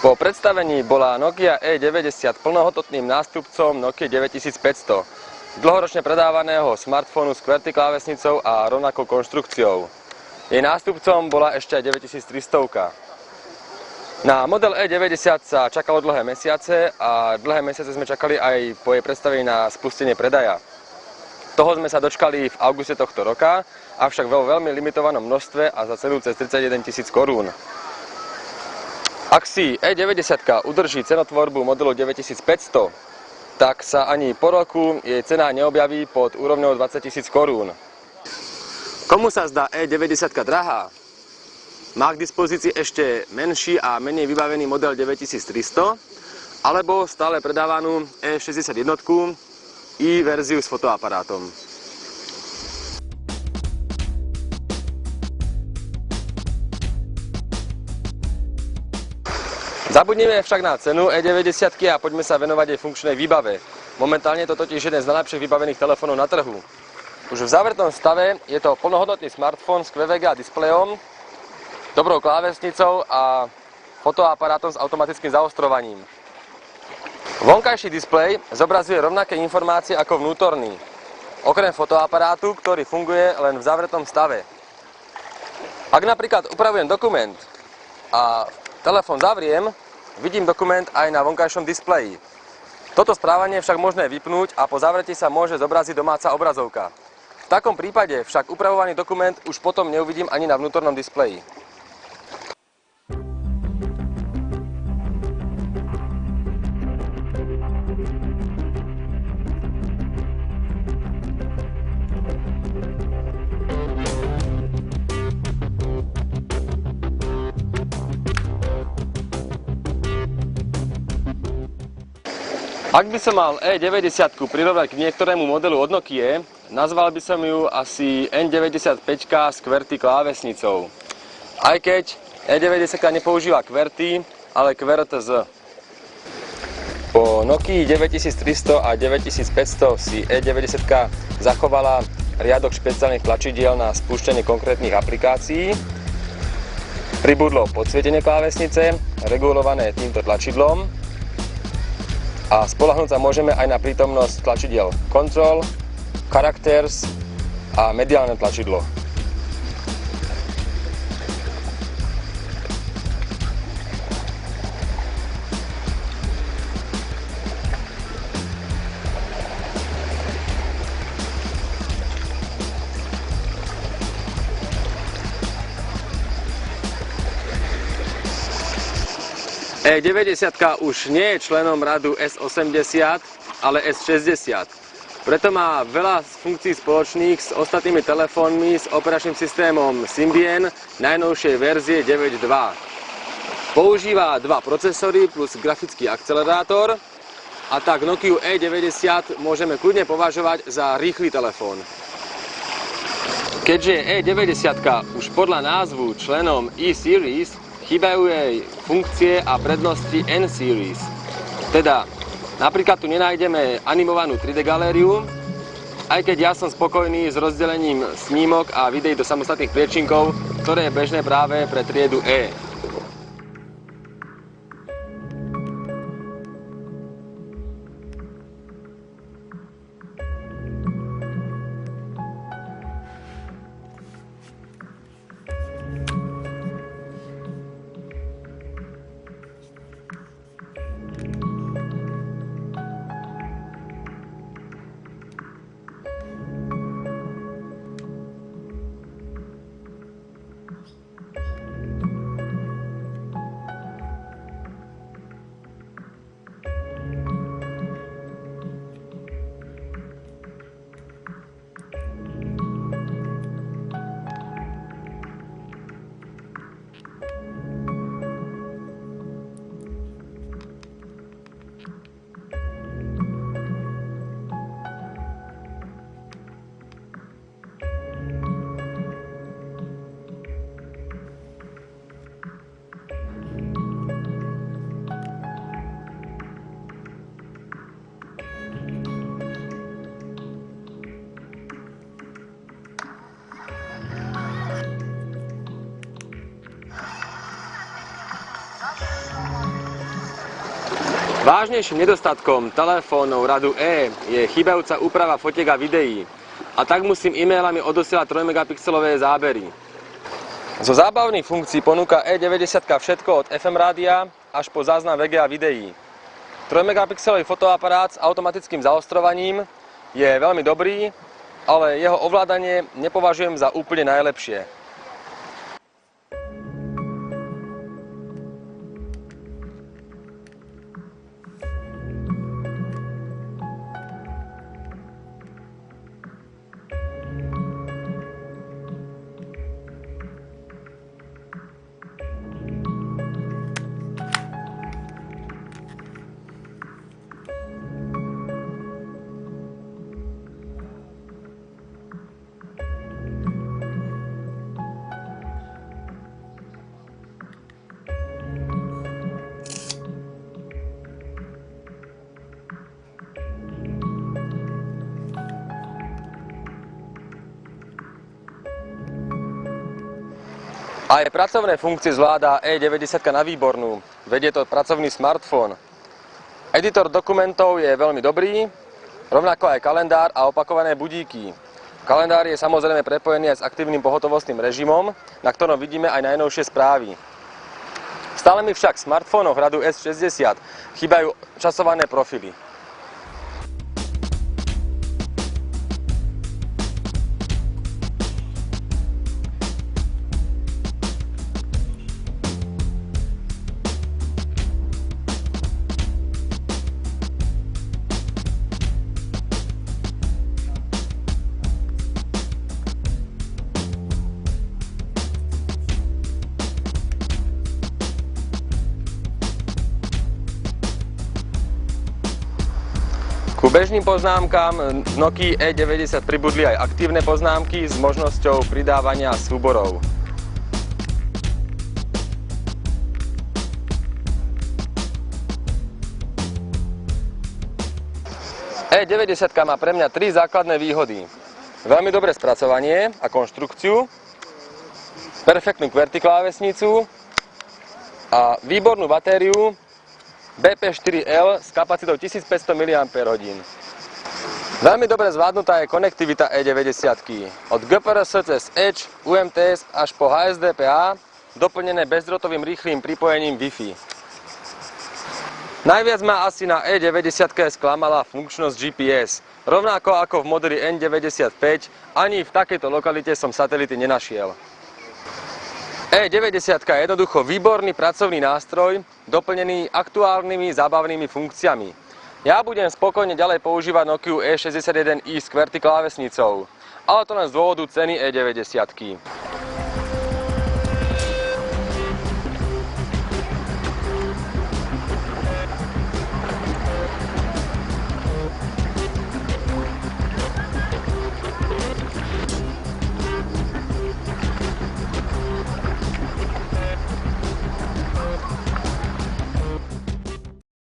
Po predstavení bola Nokia E90 plnohodnotným nástupcom Nokia 9500, dlhoročne predávaného smartfónu s QWERTY klávesnicou a rovnakou konštrukciou. Jej nástupcom bola ešte aj 9300. Na model E90 sa čakalo dlhé mesiace a dlhé mesiace sme čakali aj po jej predstavení na spustenie predaja. Toho sme sa dočkali v auguste tohto roka, avšak vo veľmi limitovanom množstve a za cenu cez 31 000 korún. Ak si E90 udrží cenotvorbu modelu 9500, tak sa ani po roku jej cena neobjaví pod úrovňou 20 000 korún. Komu sa zdá E90 drahá? Má k dispozícii ešte menší a menej vybavený model 9300 alebo stále predávanú E61 i verziu s fotoaparátom. Zabudnime však na cenu E90 a poďme sa venovať jej funkčnej výbave. Momentálne je to totiž jeden z najlepších vybavených telefónov na trhu. Už v závernom stave je to plnohodnotný smartfón s QVGA displejom, dobrou klávesnicou a fotoaparátom s automatickým zaostrovaním. Vonkajší displej zobrazuje rovnaké informácie ako vnútorný, okrem fotoaparátu, ktorý funguje len v závernom stave. Ak napríklad upravujem dokument a telefón zavriem, vidím dokument aj na vonkajšom displeji. Toto správanie je však možné vypnúť a po zavretí sa môže zobraziť domáca obrazovka. V takom prípade však upravovaný dokument už potom neuvidím ani na vnútornom displeji. Ak by som mal E90 prirovnať k niektorému modelu od Nokie, nazval by som ju asi N95 s QWERTY klávesnicou. Aj keď E90 nepoužíva QWERTY, ale QWERTZ. Po Nokii 9300 a 9500 si E90 zachovala riadok špeciálnych tlačidiel na spúšťanie konkrétnych aplikácií. Pribudlo podsvietenie klávesnice, regulované týmto tlačidlom. A spoľahnúť sa môžeme aj na prítomnosť tlačidiel Control, Characters a mediálne tlačidlo. E90 už nie je členom radu S80, ale S60. Preto má veľa funkcií spoločných s ostatnými telefónmi s operačným systémom Symbian najnovšej verzie 9.2. Používa dva procesory plus grafický akcelerátor a tak Nokiu E90 môžeme kľudne považovať za rýchly telefón. Keďže E90 už podľa názvu členom E-Series, chýbajú jej funkcie a prednosti N-Series. Teda, napríklad tu nenájdeme animovanú 3D galériu, aj keď ja som spokojný s rozdelením snímok a videí do samostatných priečinkov, ktoré je bežné práve pre triedu E. Vážnejším nedostatkom telefónov radu E je chýbajúca úprava fotiek a videí. A tak musím e-mailami odosielať 3 megapixelové zábery. Zo zábavných funkcií ponúka E90 všetko od FM rádia až po záznam VGA videí. 3 megapixelový fotoaparát s automatickým zaostrovaním je veľmi dobrý, ale jeho ovládanie nepovažujem za úplne najlepšie. Aj pracovné funkcie zvláda E90 na výbornú. Vedie to pracovný smartfón. Editor dokumentov je veľmi dobrý, rovnako aj kalendár a opakované budíky. Kalendár je samozrejme prepojený aj s aktívnym pohotovostným režimom, na ktorom vidíme aj najnovšie správy. Stále mi však v smartfónoch radu S60 chýbajú časované profily. Ku bežným poznámkam z Nokia E90 pribudli aj aktívne poznámky s možnosťou pridávania súborov. E90 má pre mňa 3 základné výhody. Veľmi dobré spracovanie a konštrukciu, perfektnú QWERTY klávesnicu a výbornú batériu BP4L s kapacitou 1500 mAh. Veľmi dobre zvládnutá je konektivita E90. Od GPRS cez Edge, UMTS až po HSDPA, doplnené bezdrôtovým rýchlym pripojením Wi-Fi. Najviac ma asi na E90 sklamala funkčnosť GPS. Rovnako ako v modeli N95, ani v takejto lokalite som satelity nenašiel. E90 je jednoducho výborný pracovný nástroj, doplnený aktuálnymi zábavnými funkciami. Ja budem spokojne ďalej používať Nokiu E61i s QWERTY klávesnicou, ale to len z dôvodu ceny E90.